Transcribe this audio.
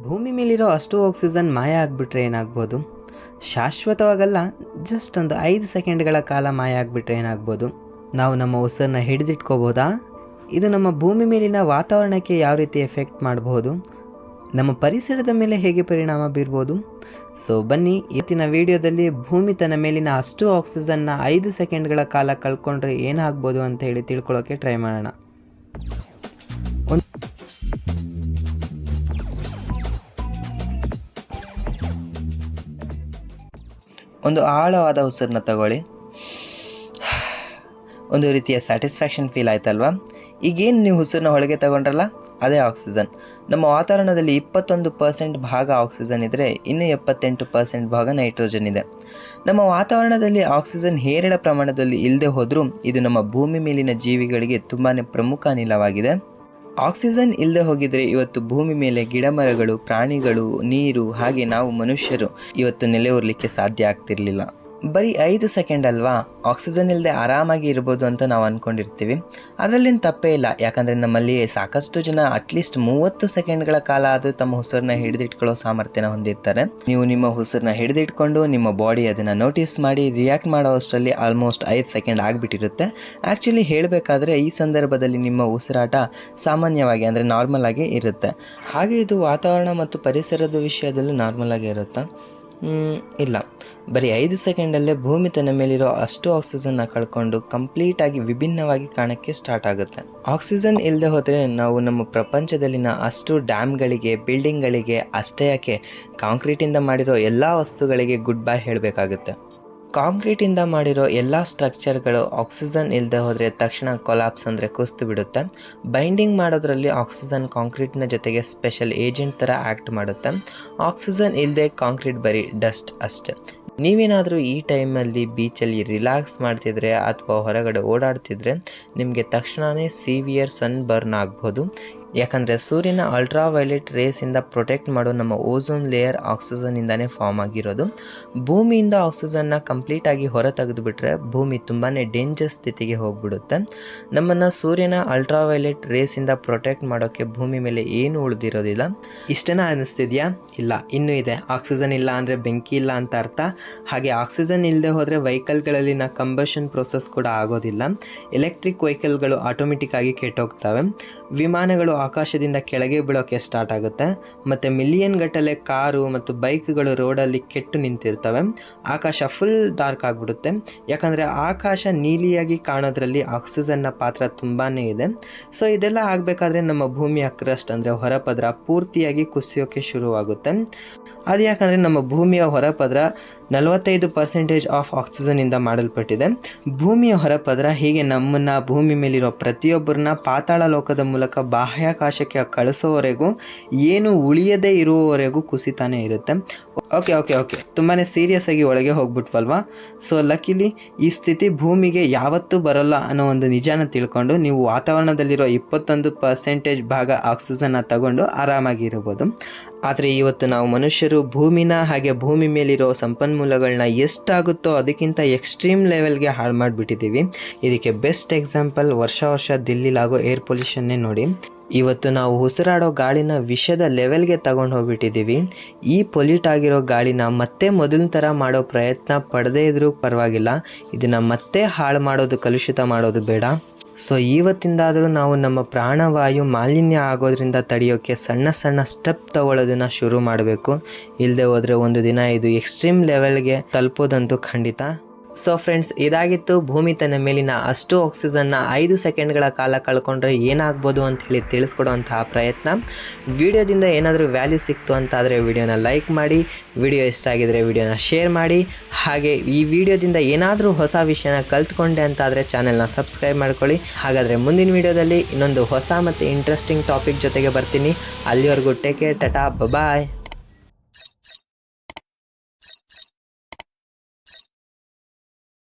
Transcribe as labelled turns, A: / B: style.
A: ಭೂಮಿ ಮೇಲಿರೋ ಅಷ್ಟು ಆಕ್ಸಿಜನ್ ಮಾಯ ಆಗಿಬಿಟ್ರೆ ಏನಾಗ್ಬೋದು? ಶಾಶ್ವತವಾಗಲ್ಲ, ಜಸ್ಟ್ ಒಂದು 5 ಸೆಕೆಂಡ್ಗಳ ಕಾಲ ಮಾಯ ಆಗಿಬಿಟ್ರೆ ಏನಾಗ್ಬೋದು? ನಾವು ನಮ್ಮ ಉಸಿರನ್ನ ಹಿಡಿದಿಟ್ಕೋಬೋದಾ? ಇದು ನಮ್ಮ ಭೂಮಿ ಮೇಲಿನ ವಾತಾವರಣಕ್ಕೆ ಯಾವ ರೀತಿ ಎಫೆಕ್ಟ್ ಮಾಡಬಹುದು? ನಮ್ಮ ಪರಿಸರದ ಮೇಲೆ ಹೇಗೆ ಪರಿಣಾಮ ಬೀರ್ಬೋದು? ಸೊ ಬನ್ನಿ, ಇವತ್ತಿನ ವಿಡಿಯೋದಲ್ಲಿ ಭೂಮಿ ತನ್ನ ಮೇಲಿನ ಅಷ್ಟು ಆಕ್ಸಿಜನ್ನ 5 ಸೆಕೆಂಡ್ಗಳ ಕಾಲ ಕಳ್ಕೊಂಡ್ರೆ ಏನಾಗ್ಬೋದು ಅಂತ ಹೇಳಿ ತಿಳ್ಕೊಳ್ಳೋಕ್ಕೆ ಟ್ರೈ ಮಾಡೋಣ. ಒಂದು ಆಳವಾದ ಉಸಿರನ್ನ ತಗೊಳ್ಳಿ. ಒಂದು ರೀತಿಯ ಸ್ಯಾಟಿಸ್ಫ್ಯಾಕ್ಷನ್ ಫೀಲ್ ಆಯ್ತಲ್ವಾ? ಈಗೇನು ನೀವು ಉಸಿರನ್ನ ಒಳಗೆ ತಗೊಂಡ್ರಲ್ಲ, ಅದೇ ಆಕ್ಸಿಜನ್. ನಮ್ಮ ವಾತಾವರಣದಲ್ಲಿ 21% ಭಾಗ ಆಕ್ಸಿಜನ್ ಇದ್ದರೆ ಇನ್ನು 78% ಭಾಗ ನೈಟ್ರೋಜನ್ ಇದೆ. ನಮ್ಮ ವಾತಾವರಣದಲ್ಲಿ ಆಕ್ಸಿಜನ್ ಹೇರಳ ಪ್ರಮಾಣದಲ್ಲಿ ಇಲ್ಲದೆ ಹೋದರೂ ಇದು ನಮ್ಮ ಭೂಮಿ ಮೇಲಿನ ಜೀವಿಗಳಿಗೆ ತುಂಬಾ ಪ್ರಮುಖ ಅನಿಲವಾಗಿದೆ. ಆಕ್ಸಿಜನ್ ಇಲ್ಲದೆ ಹೋಗಿದರೆ ಇವತ್ತು ಭೂಮಿ ಮೇಲೆ ಗಿಡಮರಗಳು, ಪ್ರಾಣಿಗಳು, ನೀರು ಹಾಗೆ ನಾವು ಮನುಷ್ಯರು ಇವತ್ತು ನೆಲೆ ಊರಲಿಕ್ಕೆ ಸಾಧ್ಯ ಆಗ್ತಿರ್ಲಿಲ್ಲ. ಬರೀ 5 ಸೆಕೆಂಡ್ ಅಲ್ವಾ, ಆಕ್ಸಿಜನ್ ಇಲ್ಲದೆ ಆರಾಮಾಗಿ ಇರ್ಬೋದು ಅಂತ ನಾವು ಅಂದ್ಕೊಂಡಿರ್ತೀವಿ. ಅದರಲ್ಲೇನು ತಪ್ಪೇ ಇಲ್ಲ, ಯಾಕಂದರೆ ನಮ್ಮಲ್ಲಿ ಸಾಕಷ್ಟು ಜನ ಅಟ್ಲೀಸ್ಟ್ 30 ಸೆಕೆಂಡ್ಗಳ ಕಾಲ ಆದರೂ ತಮ್ಮ ಉಸಿರನ್ನ ಹಿಡಿದಿಟ್ಕೊಳ್ಳೋ ಸಾಮರ್ಥ್ಯನ ಹೊಂದಿರ್ತಾರೆ. ನೀವು ನಿಮ್ಮ ಉಸಿರನ್ನ ಹಿಡಿದಿಟ್ಕೊಂಡು ನಿಮ್ಮ ಬಾಡಿ ಅದನ್ನು ನೋಟಿಸ್ ಮಾಡಿ ರಿಯಾಕ್ಟ್ ಮಾಡೋ ಅಷ್ಟರಲ್ಲಿ ಆಲ್ಮೋಸ್ಟ್ 5 ಸೆಕೆಂಡ್ ಆಗಿಬಿಟ್ಟಿರುತ್ತೆ. ಆ್ಯಕ್ಚುಲಿ ಹೇಳಬೇಕಾದ್ರೆ ಈ ಸಂದರ್ಭದಲ್ಲಿ ನಿಮ್ಮ ಉಸಿರಾಟ ಸಾಮಾನ್ಯವಾಗಿ ಅಂದರೆ ನಾರ್ಮಲ್ ಆಗಿ ಇರುತ್ತೆ. ಹಾಗೆ ಇದು ವಾತಾವರಣ ಮತ್ತು ಪರಿಸರದ ವಿಷಯದಲ್ಲೂ ನಾರ್ಮಲ್ ಆಗಿ ಇರುತ್ತಾ? ಇಲ್ಲ, ಬರೀ 5 ಸೆಕೆಂಡಲ್ಲೇ ಭೂಮಿ ತನ್ನ ಮೇಲಿರೋ ಅಷ್ಟು ಆಕ್ಸಿಜನ್ನ ಕಳ್ಕೊಂಡು ಕಂಪ್ಲೀಟಾಗಿ ವಿಭಿನ್ನವಾಗಿ ಕಾಣೋಕ್ಕೆ ಸ್ಟಾರ್ಟ್ ಆಗುತ್ತೆ. ಆಕ್ಸಿಜನ್ ಇಲ್ಲದೆ ಹೋದರೆ ನಾವು ನಮ್ಮ ಪ್ರಪಂಚದಲ್ಲಿನ ಅಷ್ಟು ಡ್ಯಾಮ್ಗಳಿಗೆ, ಬಿಲ್ಡಿಂಗ್ಗಳಿಗೆ, ಅಷ್ಟೇ ಯಾಕೆ ಕಾಂಕ್ರೀಟಿಂದ ಮಾಡಿರೋ ಎಲ್ಲ ವಸ್ತುಗಳಿಗೆ ಗುಡ್ ಬೈ ಹೇಳಬೇಕಾಗುತ್ತೆ. ಕಾಂಕ್ರೀಟಿಂದ ಮಾಡಿರೋ ಎಲ್ಲ ಸ್ಟ್ರಕ್ಚರ್ಗಳು ಆಕ್ಸಿಜನ್ ಇಲ್ಲದೆ ಹೋದರೆ ತಕ್ಷಣ ಕೊಲಾಪ್ಸ್ ಅಂದರೆ ಕುಸಿದು ಬಿಡುತ್ತೆ. ಬೈಂಡಿಂಗ್ ಮಾಡೋದ್ರಲ್ಲಿ ಆಕ್ಸಿಜನ್ ಕಾಂಕ್ರೀಟ್ನ ಜೊತೆಗೆ ಸ್ಪೆಷಲ್ ಏಜೆಂಟ್ ಥರ ಆ್ಯಕ್ಟ್ ಮಾಡುತ್ತೆ. ಆಕ್ಸಿಜನ್ ಇಲ್ಲದೆ ಕಾಂಕ್ರೀಟ್ ಬರೀ ಡಸ್ಟ್ ಅಷ್ಟೆ. ನೀವೇನಾದರೂ ಈ ಟೈಮಲ್ಲಿ ಬೀಚಲ್ಲಿ ರಿಲ್ಯಾಕ್ಸ್ ಮಾಡ್ತಿದ್ರೆ ಅಥವಾ ಹೊರಗಡೆ ಓಡಾಡ್ತಿದ್ರೆ ನಿಮಗೆ ತಕ್ಷಣವೇ ಸಿವಿಯರ್ ಸನ್ ಬರ್ನ್ ಆಗ್ಬೋದು. ಯಾಕಂದರೆ ಸೂರ್ಯನ ಅಲ್ಟ್ರಾವೈಲೆಟ್ ರೇಸಿಂದ ಪ್ರೊಟೆಕ್ಟ್ ಮಾಡೋ ನಮ್ಮ ಓಝೋನ್ ಲೇಯರ್ ಆಕ್ಸಿಜನ್ನಿಂದನೇ ಫಾರ್ಮ್ ಆಗಿರೋದು. ಭೂಮಿಯಿಂದ ಆಕ್ಸಿಜನ್ನ ಕಂಪ್ಲೀಟಾಗಿ ಹೊರ ತೆಗೆದುಬಿಟ್ರೆ ಭೂಮಿ ತುಂಬಾ ಡೇಂಜರ್ ಸ್ಥಿತಿಗೆ ಹೋಗಿಬಿಡುತ್ತೆ. ನಮ್ಮನ್ನು ಸೂರ್ಯನ ಅಲ್ಟ್ರಾವೈಲೆಟ್ ರೇಸಿಂದ ಪ್ರೊಟೆಕ್ಟ್ ಮಾಡೋಕ್ಕೆ ಭೂಮಿ ಮೇಲೆ ಏನು ಉಳಿದಿರೋದಿಲ್ಲ. ಇಷ್ಟೇನ ಅನ್ನಿಸ್ತಿದೆಯಾ? ಇಲ್ಲ, ಇನ್ನೂ ಇದೆ. ಆಕ್ಸಿಜನ್ ಇಲ್ಲ ಅಂದರೆ ಬೆಂಕಿ ಇಲ್ಲ ಅಂತ ಅರ್ಥ. ಹಾಗೆ ಆಕ್ಸಿಜನ್ ಇಲ್ಲದೆ ಹೋದರೆ ವೆಹಿಕಲ್ಗಳಲ್ಲಿನ ಕಂಬಷನ್ ಪ್ರೊಸೆಸ್ ಕೂಡ ಆಗೋದಿಲ್ಲ. ಎಲೆಕ್ಟ್ರಿಕ್ ವೆಹಿಕಲ್ಗಳು ಆಟೋಮೆಟಿಕ್ಕಾಗಿ ಕೆಟ್ಟೋಗ್ತವೆ. ವಿಮಾನಗಳು ಆಕಾಶದಿಂದ ಕೆಳಗೆ ಬೀಳೋಕ್ಕೆ ಸ್ಟಾರ್ಟ್ ಆಗುತ್ತೆ. ಮತ್ತು ಮಿಲಿಯನ್ ಗಟ್ಟಲೆ ಕಾರು ಮತ್ತು ಬೈಕ್ಗಳು ರೋಡಲ್ಲಿ ಕೆಟ್ಟು ನಿಂತಿರ್ತವೆ. ಆಕಾಶ ಫುಲ್ ಡಾರ್ಕ್ ಆಗಿಬಿಡುತ್ತೆ. ಯಾಕಂದರೆ ಆಕಾಶ ನೀಲಿಯಾಗಿ ಕಾಣೋದ್ರಲ್ಲಿ ಆಕ್ಸಿಜನ್ನ ಪಾತ್ರ ತುಂಬಾ ಇದೆ. ಸೊ ಇದೆಲ್ಲ ಆಗಬೇಕಾದ್ರೆ ನಮ್ಮ ಭೂಮಿಯ ಕ್ರಸ್ಟ್ ಅಂದರೆ ಹೊರಪದರ ಪೂರ್ತಿಯಾಗಿ ಕುಸಿಯೋಕ್ಕೆ ಶುರುವಾಗುತ್ತೆ. ಅದು ಯಾಕಂದರೆ ನಮ್ಮ ಭೂಮಿಯ ಹೊರಪದರ 45% ಆಫ್ ಆಕ್ಸಿಜನ್ನಿಂದ ಮಾಡಲ್ಪಟ್ಟಿದೆ. ಭೂಮಿಯ ಹೊರಪದರ ಹೀಗೆ ನಮ್ಮನ್ನು ಭೂಮಿ ಮೇಲಿರೋ ಪ್ರತಿಯೊಬ್ಬರನ್ನ ಪಾತಾಳ ಲೋಕದ ಮೂಲಕ ಬಾಹ್ಯಾಕಾಶಕ್ಕೆ ಕಳಿಸೋವರೆಗೂ, ಏನು ಉಳಿಯದೇ ಇರುವವರೆಗೂ ಕುಸಿತಾನೇ ಇರುತ್ತೆ. ಓಕೆ ತುಂಬಾ ಸೀರಿಯಸ್ ಆಗಿ ಒಳಗೆ ಹೋಗ್ಬಿಟ್ವಲ್ವಾ? ಸೊ ಲಕ್ಕಿಲಿ ಈ ಸ್ಥಿತಿ ಭೂಮಿಗೆ ಯಾವತ್ತೂ ಬರೋಲ್ಲ ಅನ್ನೋ ಒಂದು ನಿಜಾನ ತಿಳ್ಕೊಂಡು ನೀವು ವಾತಾವರಣದಲ್ಲಿರೋ 21% ಭಾಗ ಆಕ್ಸಿಜನ್ನ ತಗೊಂಡು ಆರಾಮಾಗಿ ಇರ್ಬೋದು. ಆದರೆ ಇವತ್ತು ನಾವು ಮನುಷ್ಯರು ಭೂಮಿನ ಹಾಗೆ ಭೂಮಿ ಮೇಲಿರೋ ಸಂಪನ್ಮೂಲಗಳನ್ನ ಎಷ್ಟಾಗುತ್ತೋ ಅದಕ್ಕಿಂತ ಎಕ್ಸ್ಟ್ರೀಮ್ ಲೆವೆಲ್ಗೆ ಹಾಳು ಮಾಡಿಬಿಟ್ಟಿದ್ದೀವಿ. ಇದಕ್ಕೆ ಬೆಸ್ಟ್ ಎಕ್ಸಾಂಪಲ್ ವರ್ಷ ದಿಲ್ಲಿಲಾಗೋ ಏರ್ ಪೊಲ್ಯೂಷನ್ನೇ ನೋಡಿ. ಇವತ್ತು ನಾವು ಉಸಿರಾಡೋ ಗಾಳಿನ ವಿಷದ ಲೆವೆಲ್ಗೆ ತಗೊಂಡು ಹೋಗ್ಬಿಟ್ಟಿದ್ದೀವಿ. ಈ ಪೊಲ್ಯೂಟ್ ಆಗಿರೋ ಗಾಳಿನ ಮತ್ತೆ ಮೊದಲಿನ ಥರ ಮಾಡೋ ಪ್ರಯತ್ನ ಪಡದೇ ಇದ್ರೂ ಪರವಾಗಿಲ್ಲ. ಇದನ್ನು ಮತ್ತೆ ಹಾಳು ಮಾಡೋದು, ಕಲುಷಿತ ಮಾಡೋದು ಬೇಡ. ಸೊ ಇವತ್ತಿಂದಾದರೂ ನಾವು ನಮ್ಮ ಪ್ರಾಣವಾಯು ಮಾಲಿನ್ಯ ಆಗೋದ್ರಿಂದ ತಡೆಯೋಕ್ಕೆ ಸಣ್ಣ ಸ್ಟೆಪ್ ತಗೊಳ್ಳೋದನ್ನು ಶುರು ಮಾಡಬೇಕು. ಇಲ್ಲದೆ ಹೋದರೆ ಒಂದು ದಿನ ಇದು ಎಕ್ಸ್ಟ್ರೀಮ್ ಲೆವೆಲ್ಗೆ ತಲುಪೋದಂತೂ ಖಂಡಿತ. ಸೊ ಫ್ರೆಂಡ್ಸ್, ಇದಾಗಿತ್ತು ಭೂಮಿ ತನ್ನ ಮೇಲಿನ ಅಷ್ಟು ಆಕ್ಸಿಜನ್ನ 5 ಸೆಕೆಂಡ್ಗಳ ಕಾಲ ಕಳ್ಕೊಂಡ್ರೆ ಏನಾಗ್ಬೋದು ಅಂತ ಹೇಳಿ ತಿಳಿಸ್ಕೊಡುವಂತಹ ಪ್ರಯತ್ನ. ವಿಡಿಯೋದಿಂದ ಏನಾದರೂ ವ್ಯಾಲ್ಯೂ ಸಿಕ್ತು ಅಂತಾದರೆ ವಿಡಿಯೋನ ಲೈಕ್ ಮಾಡಿ, ವಿಡಿಯೋ ಇಷ್ಟ ಆಗಿದರೆ ವಿಡಿಯೋನ ಶೇರ್ ಮಾಡಿ. ಹಾಗೆ ಈ ವಿಡಿಯೋದಿಂದ ಏನಾದರೂ ಹೊಸ ವಿಷಯನ ಕಲ್ತ್ಕೊಂಡೆ ಅಂತಾದರೆ ಚಾನೆಲ್ನ ಸಬ್ಸ್ಕ್ರೈಬ್ ಮಾಡ್ಕೊಳ್ಳಿ. ಹಾಗಾದರೆ ಮುಂದಿನ ವಿಡಿಯೋದಲ್ಲಿ ಇನ್ನೊಂದು ಹೊಸ ಮತ್ತು ಇಂಟ್ರೆಸ್ಟಿಂಗ್ ಟಾಪಿಕ್ ಜೊತೆಗೆ ಬರ್ತೀನಿ. ಅಲ್ಲಿವರೆಗೂ ಟೇಕ್ ಕೇರ್, ಟಾಟಾ, ಬಾಯ್.